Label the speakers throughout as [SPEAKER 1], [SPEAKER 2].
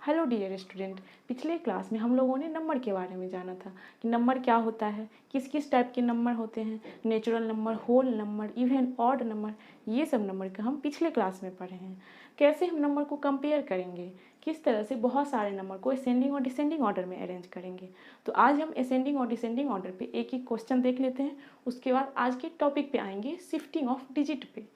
[SPEAKER 1] Hello dear student, पिछले class में हम लोगों ने नंबर के बारे में जाना था कि नंबर क्या होता है, किस किस टाइप के नंबर होते हैं, natural number, whole number, even odd number, ये सब नंबर का हम पिछले क्लास में पढ़े हैं। कैसे हम नंबर को कंपेयर करेंगे, किस तरह से बहुत सारे नंबर को असेंडिंग और डिसेंडिंग ऑर्डर में अरेंज करेंगे। तो आज हम असेंडिंग और डिसेंडिंग ऑर्डर पे एक एक क्वेश्चन देख लेते हैं। उसके बाद आज के टॉपिक पे आएंगे शिफ्टिंग ऑफ डिजिट पे।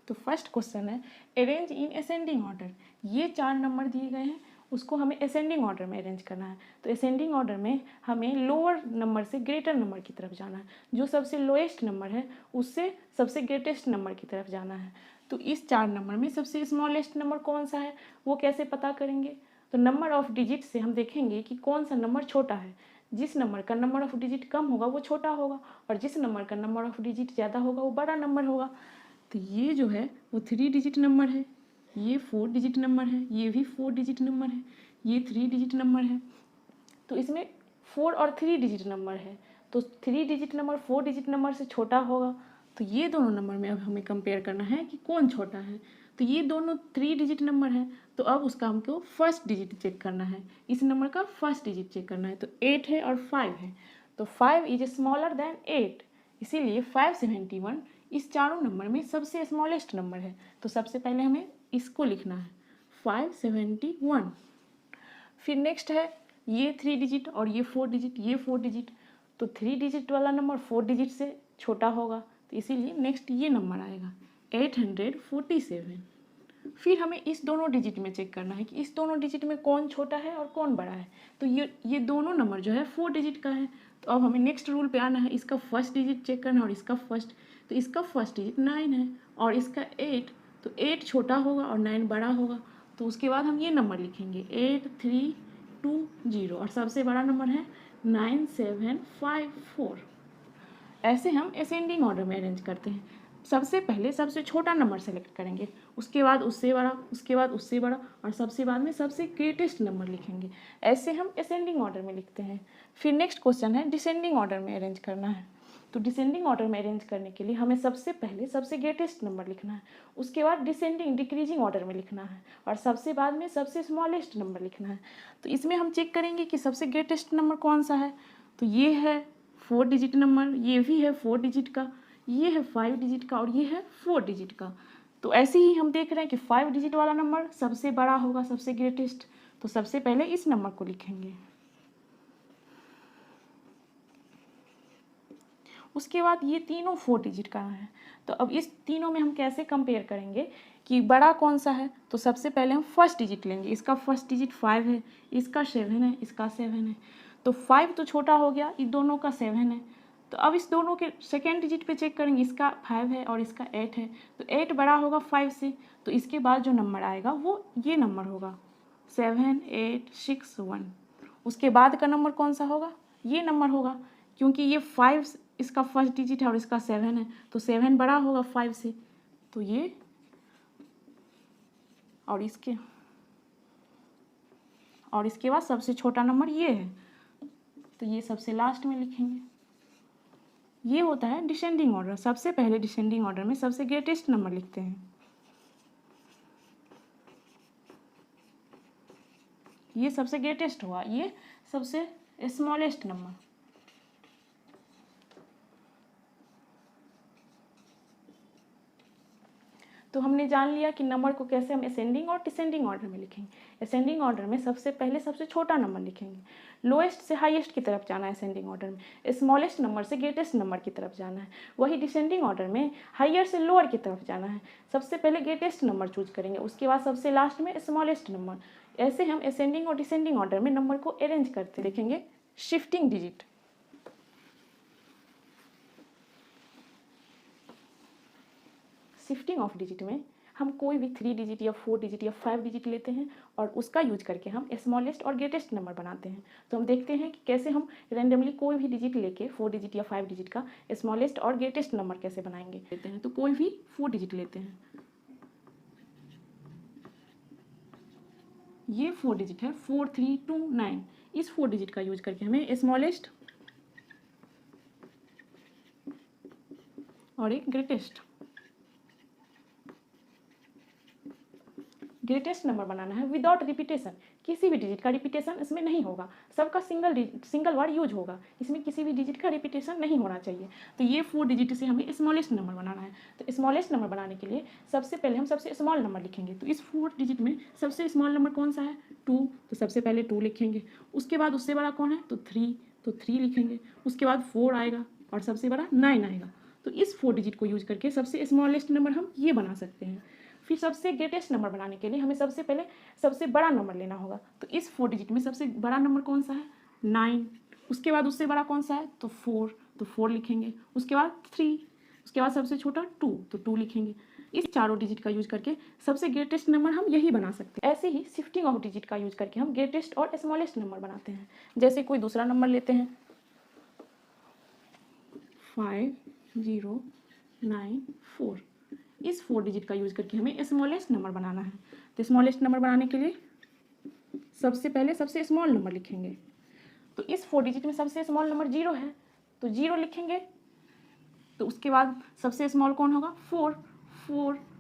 [SPEAKER 1] तो फर्स्ट क्वेश्चन है अरेंज इन असेंडिंग ऑर्डर। ये 4 नंबर दिए गए हैं, उसको हमें असेंडिंग ऑर्डर में अरेंज करना है। तो असेंडिंग ऑर्डर में हमें लोअर नंबर से ग्रेटर नंबर की तरफ जाना है। जो सबसे लोएस्ट नंबर है उससे सबसे ग्रेटेस्ट नंबर की तरफ जाना है। तो इस 4 नंबर में सबसे स्मॉलेस्ट नंबर कौन सा है, वो कैसे पता करेंगे। तो नंबर ऑफ डिजिट से हम देखेंगे कि कौन सा नंबर छोटा है। जिस नंबर का नंबर ऑफ डिजिट कम होगा वो छोटा होगा, और जिस नंबर का नंबर ऑफ डिजिट ज़्यादा होगा वो बड़ा नंबर होगा। तो ये जो है वो 3 डिजिट नंबर है, ये 4 डिजिट नंबर है, ये भी 4 डिजिट नंबर है, ये 3 डिजिट नंबर है। तो इसमें 4 और 3 डिजिट नंबर है। तो 3 डिजिट नंबर 4 डिजिट नंबर से छोटा होगा। तो ये दोनों नंबर में अब हमें कंपेयर करना है कि कौन छोटा है। तो ये दोनों 3 डिजिट नंबर है, तो अब उसका हमको फर्स्ट डिजिट चेक करना है। इस नंबर का फर्स्ट डिजिट चेक करना है। तो 8 है और 5 है, तो 5 इज स्मॉलर देन 8, इसीलिए 571 इस चारों नंबर में सबसे स्मॉलेस्ट नंबर है। तो सबसे पहले हमें इसको लिखना है 571। फिर नेक्स्ट है ये 3 डिजिट और ये 4 डिजिट, ये 4 डिजिट। तो 3 डिजिट वाला नंबर 4 डिजिट से छोटा होगा, तो इसीलिए नेक्स्ट ये नंबर आएगा 847। फिर हमें इस दोनों डिजिट में चेक करना है कि इस दोनों डिजिट में कौन छोटा है और कौन बड़ा है। तो ये दोनों नंबर जो है 4 डिजिट का है। तो अब हमें नेक्स्ट रूल पे आना है, इसका फर्स्ट डिजिट चेक करना है और इसका फर्स्ट। तो इसका फर्स्ट डिजिट 9 है और इसका 8, तो 8 छोटा होगा और 9 बड़ा होगा। तो उसके बाद हम ये नंबर लिखेंगे 8320 और सबसे बड़ा नंबर है 9754। ऐसे हम असेंडिंग ऑर्डर में अरेंज करते हैं। सबसे पहले सबसे छोटा नंबर सेलेक्ट करेंगे, उसके बाद उससे बड़ा, उसके बाद उससे बड़ा, और सबसे बाद में सबसे ग्रेटेस्ट नंबर लिखेंगे। ऐसे हम असेंडिंग ऑर्डर में लिखते हैं। फिर नेक्स्ट क्वेश्चन है डिसेंडिंग ऑर्डर में अरेंज करना है। तो डिसेंडिंग ऑर्डर में अरेंज करने के लिए हमें सबसे पहले सबसे ग्रेटेस्ट नंबर लिखना है, उसके बाद डिसेंडिंग डिक्रीजिंग ऑर्डर में लिखना है, और सबसे बाद में सबसे स्मॉलेस्ट नंबर लिखना है। तो इसमें हम चेक करेंगे कि सबसे ग्रेटेस्ट नंबर कौन सा है। तो ये है 4 डिजिट नंबर, ये भी है 4 डिजिट का, ये है 5 डिजिट का और ये है 4 डिजिट का। तो ऐसे ही हम देख रहे हैं कि 5 डिजिट वाला नंबर सबसे बड़ा होगा, सबसे ग्रेटेस्ट। तो सबसे पहले इस नंबर को लिखेंगे, उसके बाद ये तीनों 4 डिजिट का है। तो अब इस तीनों में हम कैसे कंपेयर करेंगे कि बड़ा कौन सा है। तो सबसे पहले हम फर्स्ट डिजिट लेंगे, इसका फर्स्ट डिजिट 5 है, इसका 7 है, इसका 7 है। तो 5 तो छोटा हो गया, इन दोनों का 7 है। तो अब इस दोनों के सेकेंड डिजिट पे चेक करेंगे, इसका 5 है और इसका 8 है। तो 8 बड़ा होगा 5 से, तो इसके बाद जो नंबर आएगा वो ये नंबर होगा 7861। उसके बाद का नंबर कौन सा होगा, ये नंबर होगा, क्योंकि ये 5 इसका फर्स्ट डिजिट है और इसका 7 है, तो 7 बड़ा होगा 5 से। तो ये और इसके बाद सबसे छोटा नंबर ये है, तो ये सबसे लास्ट में लिखेंगे। ये होता है डिसेंडिंग ऑर्डर। सबसे पहले डिसेंडिंग ऑर्डर में सबसे ग्रेटेस्ट नंबर लिखते हैं। ये सबसे ग्रेटेस्ट हुआ, ये सबसे स्मॉलेस्ट नंबर। तो हमने जान लिया कि नंबर को कैसे हम असेंडिंग और डिसेंडिंग ऑर्डर में लिखेंगे। असेंडिंग ऑर्डर में सबसे पहले सबसे छोटा नंबर लिखेंगे, लोएस्ट से हाईएस्ट की तरफ जाना है असेंडिंग ऑर्डर में, स्मॉलेस्ट नंबर से ग्रेटेस्ट नंबर की तरफ जाना है। वही डिसेंडिंग ऑर्डर में हाईयर से लोअर की तरफ जाना है, सबसे पहले ग्रेटेस्ट नंबर चूज करेंगे, उसके बाद सबसे लास्ट में स्मॉलेस्ट नंबर। ऐसे हम असेंडिंग और डिसेंडिंग ऑर्डर में नंबर को अरेंज करते देखेंगे। Shifting digit, shifting of digit में हम कोई भी 3 डिजिट या 4 डिजिट या 5 डिजिट लेते हैं और उसका यूज करके हम स्मॉलेस्ट और ग्रेटेस्ट नंबर बनाते हैं। तो हम देखते हैं कि कैसे हम रैंडमली कोई भी डिजिट लेके 4 डिजिट या 5 डिजिट का स्मॉलेस्ट और ग्रेटेस्ट नंबर कैसे बनाएंगे। लेते हैं तो कोई भी 4 डिजिट लेते हैं, ये 4 डिजिट है 4329। इस 4 डिजिट का यूज करके हमें स्मॉलेस्ट और एक ग्रेटेस्ट ग्रेटेस्ट नंबर बनाना है विदाउट रिपीटेशन, किसी भी डिजिट का रिपीटेशन इसमें नहीं होगा, सबका सिंगल वर्ड यूज होगा, इसमें किसी भी डिजिट का रिपीटेशन नहीं होना चाहिए। तो ये 4 डिजिट से हमें स्मॉलेस्ट नंबर बनाना है। तो स्मॉलेस्ट नंबर बनाने के लिए सबसे पहले हम सबसे स्मॉल नंबर लिखेंगे। तो इस 4 डिजिट में सबसे स्मॉल नंबर कौन सा है? 2। तो सबसे पहले 2 लिखेंगे। उसके बाद उससे बड़ा कौन है? तो 3, तो 3 लिखेंगे। उसके बाद 4 आएगा और सबसे बड़ा 9 आएगा। तो इस 4 डिजिट को यूज करके सबसे स्मॉलेस्ट नंबर हम ये बना सकते हैं। फिर सबसे ग्रेटेस्ट नंबर बनाने के लिए हमें सबसे पहले सबसे बड़ा नंबर लेना होगा। तो इस 4 डिजिट में सबसे बड़ा नंबर कौन सा है? 9। उसके बाद उससे बड़ा कौन सा है? तो 4, तो 4 लिखेंगे। उसके बाद 3, उसके बाद सबसे छोटा 2, तो 2 लिखेंगे। इस चारों डिजिट का यूज करके सबसे ग्रेटेस्ट नंबर हम यही बना सकते हैं। ऐसे ही शिफ्टिंग ऑफ डिजिट का यूज करके हम ग्रेटेस्ट और स्मॉलेस्ट नंबर बनाते हैं। जैसे कोई दूसरा नंबर लेते हैं 5094, इस 4 डिजिट का यूज करके हमें स्मॉलेस्ट नंबर बनाना है। तो स्मॉलेस्ट नंबर बनाने के लिए सबसे पहले सबसे स्मॉल नंबर लिखेंगे। तो इस 4 डिजिट में सबसे स्मॉल नंबर 0 है, तो 0 लिखेंगे। तो उसके बाद सबसे स्मॉल कौन होगा? 4,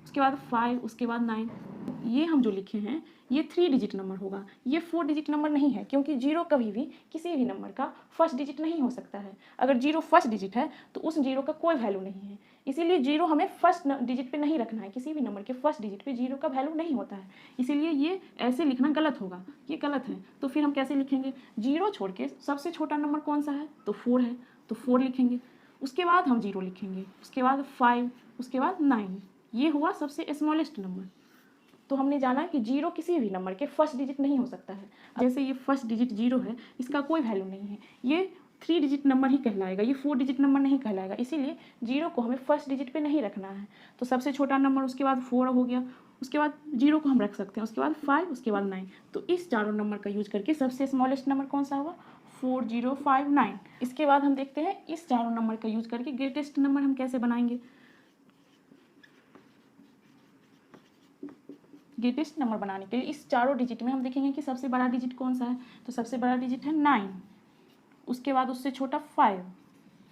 [SPEAKER 1] उसके बाद 5, उसके बाद 9। ये हम जो लिखे हैं ये 3 डिजिट नंबर होगा, ये 4 डिजिट नंबर नहीं है, क्योंकि 0 कभी भी किसी भी नंबर का फर्स्ट डिजिट नहीं हो सकता है। अगर 0 फर्स्ट डिजिट है तो उस 0 का कोई वैल्यू नहीं है, इसीलिए 0 हमें फर्स्ट डिजिट पे नहीं रखना है। किसी भी नंबर के फर्स्ट डिजिट पे 0 का वैल्यू नहीं होता है, इसीलिए ये ऐसे लिखना गलत होगा, ये गलत है। तो फिर हम कैसे लिखेंगे? 0 छोड़ के सबसे छोटा नंबर कौन सा है? तो 4 है, तो 4 लिखेंगे। उसके बाद हम 0 लिखेंगे, उसके बाद 5, उसके बाद 9। ये हुआ सबसे स्मॉलेस्ट नंबर। तो हमने जाना कि 0 किसी भी नंबर के फर्स्ट डिजिट नहीं हो सकता है। जैसे ये फर्स्ट डिजिट 0 है, इसका कोई वैल्यू नहीं है, ये 3 डिजिट नंबर ही कहलाएगा, ये 4 डिजिट नंबर नहीं कहलाएगा, इसीलिए 0 को हमें फर्स्ट डिजिट पे नहीं रखना है। तो सबसे छोटा नंबर उसके बाद 4 हो गया, उसके बाद 0 को हम रख सकते हैं, उसके बाद 5, उसके बाद 9। तो इस चारों नंबर का यूज करके सबसे स्मॉलेस्ट नंबर कौन सा होगा? 4059। इसके बाद हम देखते हैं इस चारों नंबर का यूज करके ग्रेटेस्ट नंबर हम कैसे बनाएंगे। ग्रेटेस्ट नंबर बनाने के लिए इस चारों डिजिट में हम देखेंगे कि सबसे बड़ा डिजिट कौन सा है। तो सबसे बड़ा डिजिट है 9, उसके बाद उससे छोटा 5,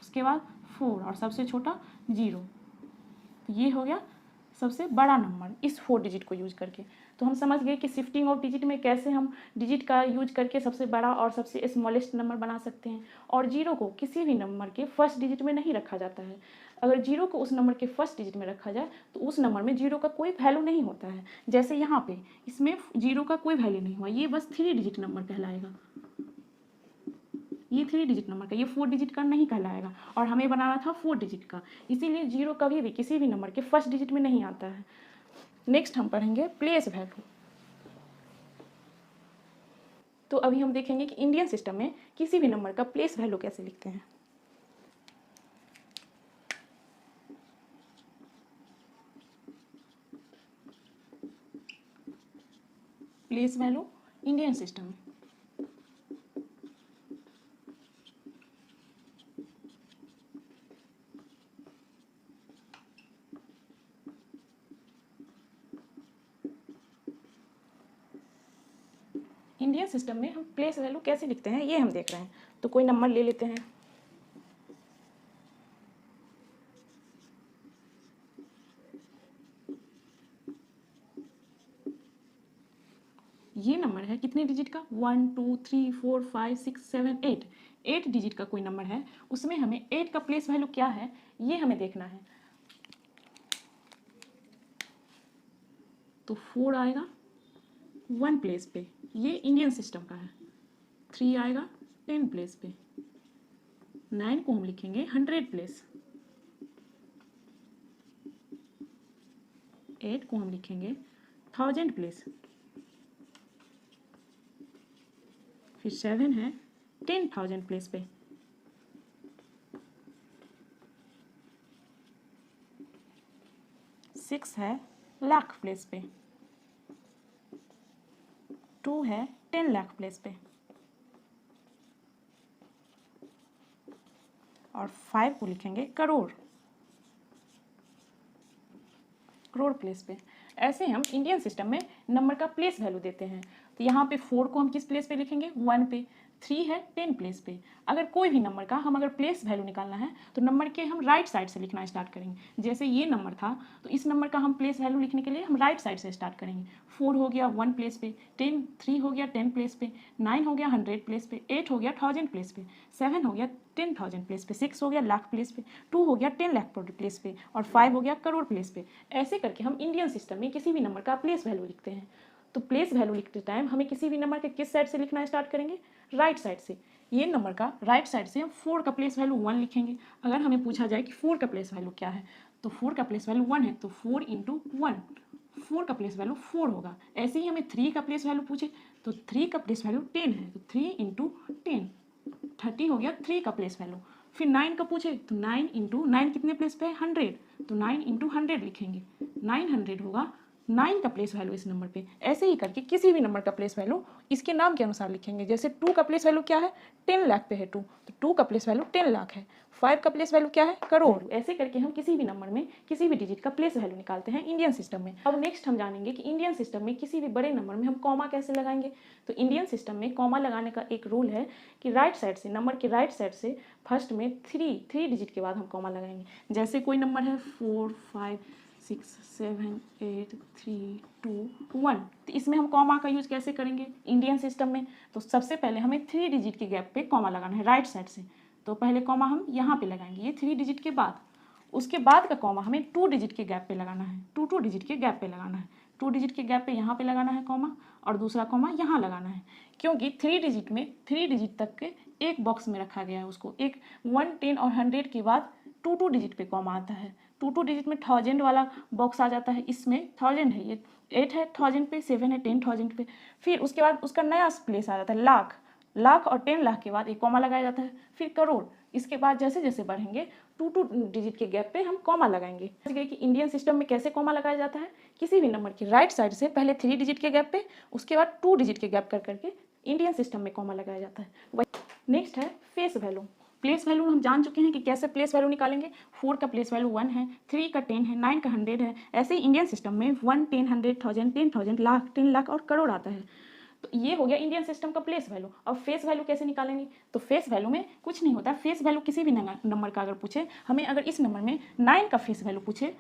[SPEAKER 1] उसके बाद 4 और सबसे छोटा 0। तो ये हो गया सबसे बड़ा नंबर इस 4 डिजिट को यूज करके। तो हम समझ गए कि शिफ्टिंग ऑफ डिजिट में कैसे हम डिजिट का यूज करके सबसे बड़ा और सबसे स्मॉलेस्ट नंबर बना सकते हैं। और 0 को किसी भी नंबर के फर्स्ट डिजिट में नहीं रखा जाता है। अगर 0 को उस नंबर के फर्स्ट डिजिट में रखा जाए तो उस नंबर में 0 का कोई वैल्यू नहीं होता है। जैसे यहाँ पे इसमें 0 का कोई वैल्यू नहीं हुआ, ये बस 3 डिजिट नंबर कहलाएगा, ये 3 डिजिट नंबर का, ये 4 डिजिट का नहीं कहलाएगा। और हमें बनाना था 4 डिजिट का, इसीलिए 0 कभी भी किसी भी नंबर के फर्स्ट डिजिट में नहीं आता है। नेक्स्ट हम पढ़ेंगे प्लेस वैल्यू। तो अभी हम देखेंगे कि इंडियन सिस्टम में किसी भी नंबर का प्लेस वैल्यू कैसे लिखते हैं। प्लेस वैल्यू इंडियन सिस्टम में इंडियन सिस्टम में हम प्लेस वैल्यू कैसे लिखते हैं ये हम देख रहे हैं। तो कोई नंबर ले लेते हैं, ये नंबर है कितने डिजिट का? 1 2 3 4 5 6 7 8, 8 डिजिट का कोई नंबर है, उसमें हमें 8 का प्लेस वैल्यू क्या है ये हमें देखना है। तो 4 आएगा 1 प्लेस पे, ये इंडियन सिस्टम का है। 3 आएगा 10 प्लेस पे, 9 को हम लिखेंगे 100 प्लेस, 8 को हम लिखेंगे 1000 प्लेस, फिर 7 है 10,000 प्लेस पे, 6 है लाख प्लेस पे, 2 है 10 लाख प्लेस पे, और 5 को लिखेंगे करोड़ प्लेस पे। ऐसे हम इंडियन सिस्टम में नंबर का प्लेस वैल्यू देते हैं। तो यहाँ पे 4 को हम किस प्लेस पे लिखेंगे? 1 पे, 3 है 10 प्लेस पे। अगर कोई भी नंबर का हम अगर प्लेस वैल्यू निकालना है तो नंबर के हम राइट साइड से लिखना स्टार्ट करेंगे। जैसे ये नंबर था तो इस नंबर का हम प्लेस वैल्यू लिखने के लिए हम राइट साइड से स्टार्ट करेंगे। 4 हो गया 1 प्लेस पे, 3 हो गया 10 प्लेस पे, 9 हो गया 100 प्लेस पे, 8 हो गया 1000 प्लेस पे, 7 हो गया 10,000 प्लेस पे, 6 हो गया लाख प्लेस पे, 2 हो गया 10 लाख प्लेस पे और 5 हो गया करोड़ प्लेस पे। ऐसे करके हम इंडियन सिस्टम में किसी भी नंबर का प्लेस वैल्यू लिखते हैं। तो प्लेस वैल्यू लिखते टाइम हमें किसी भी नंबर के किस साइड से लिखना स्टार्ट करेंगे? राइट साइड से। ये नंबर का राइट साइड से हम 4 का प्लेस वैल्यू 1 लिखेंगे। अगर हमें पूछा जाए कि 4 का प्लेस वैल्यू क्या है तो 4 का प्लेस वैल्यू 1 है, तो 4 इंटू 1, 4 का प्लेस वैल्यू 4 होगा। ऐसे ही हमें 3 का प्लेस वैल्यू पूछे तो 3 का प्लेस वैल्यू 10 है, तो 3 इंटू 10, 30 हो गया 3 का प्लेस वैल्यू। फिर 9 का पूछे तो 9 इंटू 9 कितने प्लेस पे है? 100, तो 9 इंटू 100 लिखेंगे, 900 होगा 9 का प्लेस वैल्यू इस नंबर पे। ऐसे ही करके किसी भी नंबर का प्लेस वैल्यू इसके नाम के अनुसार लिखेंगे। जैसे 2 का प्लेस वैल्यू क्या है? 10 लाख पे है 2, तो 2 का प्लेस वैल्यू 10 लाख है। 5 का प्लेस वैल्यू क्या है? करोड़। ऐसे करके हम किसी भी नंबर में किसी भी डिजिट का प्लेस वैल्यू निकालते हैं इंडियन सिस्टम में। अब नेक्स्ट हम जानेंगे कि इंडियन सिस्टम में किसी भी बड़े नंबर में हम कॉमा कैसे लगाएंगे। तो इंडियन सिस्टम में कॉमा लगाने का एक रूल है कि राइट साइड से, नंबर के राइट साइड से फर्स्ट में 3 डिजिट के बाद हम कॉमा लगाएंगे। जैसे कोई नंबर है 4 5 6 7 8 3 2 1, तो इसमें हम कॉमा का यूज कैसे करेंगे इंडियन सिस्टम में? तो सबसे पहले हमें 3 डिजिट के गैप पे कॉमा लगाना है राइट साइड से। तो पहले कॉमा हम यहाँ पे लगाएंगे, ये 3 डिजिट के बाद। उसके बाद का कॉमा हमें 2 डिजिट के गैप पे लगाना है, 2 डिजिट के गैप पे लगाना है। 2 डिजिट के गैप पे यहाँ पे लगाना है कॉमा, और दूसरा कॉमा यहाँ लगाना है, क्योंकि 3 डिजिट में 3 डिजिट तक के एक बॉक्स में रखा गया है उसको। एक 1 10 और 100 के बाद 2 डिजिट पे कॉमा आता है। 2 डिजिट में 1000 वाला बॉक्स आ जाता है, इसमें 1000 है, ये 8 है 1000 पे, 7 है 10,000 पे। फिर उसके बाद उसका नया प्लेस आ जाता है लाख, लाख और 10 लाख के बाद एक कॉमा लगाया जाता है। फिर करोड़, इसके बाद जैसे जैसे बढ़ेंगे 2 डिजिट के गैप पे हम कॉमा लगाएंगे। जैसे कि इंडियन सिस्टम में कैसे कॉमा लगाया जाता है, किसी भी नंबर की राइट साइड से पहले 3 डिजिट के गैप पे, उसके बाद 2 डिजिट के गैप कर करके इंडियन सिस्टम में कॉमा लगाया जाता है। वही नेक्स्ट है फेस वैल्यू। प्लेस वैल्यू हम जान चुके हैं कि कैसे प्लेस वैल्यू निकालेंगे। 4 का प्लेस वैल्यू 1 है, 3 का 10 है, 9 का 100 है। ऐसे ही इंडियन सिस्टम में 1 10 100 1000 10,000 लाख 10 लाख और करोड़ आता है। तो ये हो गया इंडियन सिस्टम का प्लेस वैल्यू। अब फेस वैल्यू कैसे निकालेंगे? तो फेस वैल्यू में कुछ नहीं होता। फेस वैल्यू किसी भी नंबर का अगर पूछे, हमें अगर इस नंबर में 9 का फेस वैल्यू पूछे,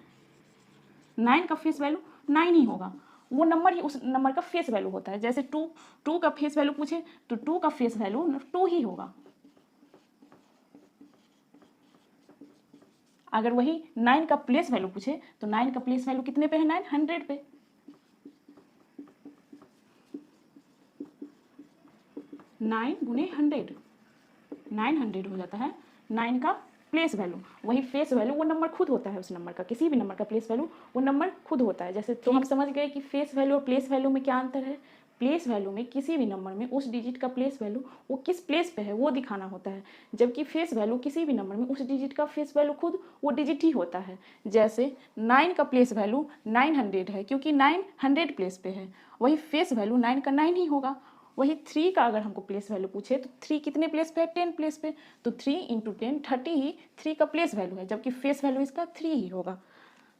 [SPEAKER 1] 9 का फेस वैल्यू 9 ही होगा, वो नंबर ही उस नंबर का फेस वैल्यू होता है। जैसे 2 का फेस वैल्यू पूछे तो 2 का फेस वैल्यू 2 ही होगा। अगर वही 9 का प्लेस वैल्यू पूछे तो 9 का प्लेस वैल्यू कितने पे है? 9 100 पे। 9 गुने 100, 900 हो जाता है 9 का प्लेस वैल्यू। वही फेस वैल्यू वो नंबर खुद होता है उस नंबर का, किसी भी नंबर का प्लेस वैल्यू वो नंबर खुद होता है। जैसे तो हम समझ गए कि फेस वैल्यू और प्लेस वैल्यू में क्या अंतर है। प्लेस वैल्यू में किसी भी नंबर में उस डिजिट का प्लेस वैल्यू वो किस प्लेस पे है वो दिखाना होता है, जबकि फेस वैल्यू किसी भी नंबर में उस डिजिट का फेस वैल्यू खुद वो डिजिट ही होता है। जैसे 9 का प्लेस वैल्यू 900 है, क्योंकि 9 100 प्लेस पे है, वही फेस वैल्यू 9 का 9 ही होगा। वही 3 का अगर हमको प्लेस वैल्यू पूछे तो 3 कितने प्लेस पे है? 10 प्लेस पे, तो 3 इंटू 10 30 ही 3 का प्लेस वैल्यू है, जबकि फेस वैल्यू इसका 3 ही होगा।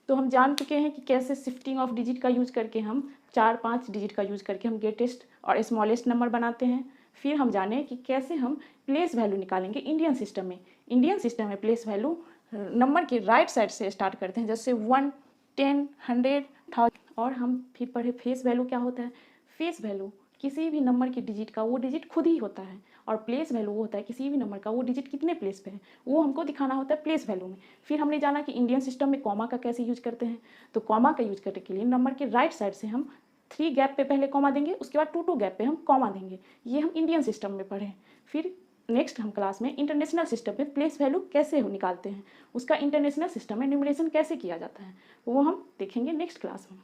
[SPEAKER 1] तो हम जान चुके हैं कि कैसे शिफ्टिंग ऑफ डिजिट का यूज करके हम 4-5 डिजिट का यूज करके हम ग्रेटेस्ट और स्मॉलेस्ट नंबर बनाते हैं। फिर हम जाने कि कैसे हम प्लेस वैल्यू निकालेंगे इंडियन सिस्टम में। इंडियन सिस्टम में प्लेस वैल्यू नंबर के राइट साइड से स्टार्ट करते हैं, जैसे 1 10 100 1000। और हम फिर पढ़े फेस वैल्यू क्या होता है। फेस वैल्यू किसी भी नंबर के डिजिट का वो डिजिट खुद ही होता है, और प्लेस वैल्यू वो होता है किसी भी नंबर का वो डिजिट कितने प्लेस पे है वो हमको दिखाना होता है प्लेस वैल्यू में। फिर हमने जाना कि इंडियन सिस्टम में कॉमा का कैसे यूज करते हैं। तो कॉमा का यूज करने के लिए नंबर के राइट साइड से हम 3 गैप पे पहले कॉमा देंगे, उसके बाद 2 गैप पे हम कॉमा देंगे। ये हम इंडियन सिस्टम में पढ़े। फिर नेक्स्ट हम क्लास में इंटरनेशनल सिस्टम में प्लेस वैल्यू कैसे निकालते हैं, उसका इंटरनेशनल सिस्टम में न्यूमरेशन कैसे किया जाता है, वो हम देखेंगे नेक्स्ट क्लास में।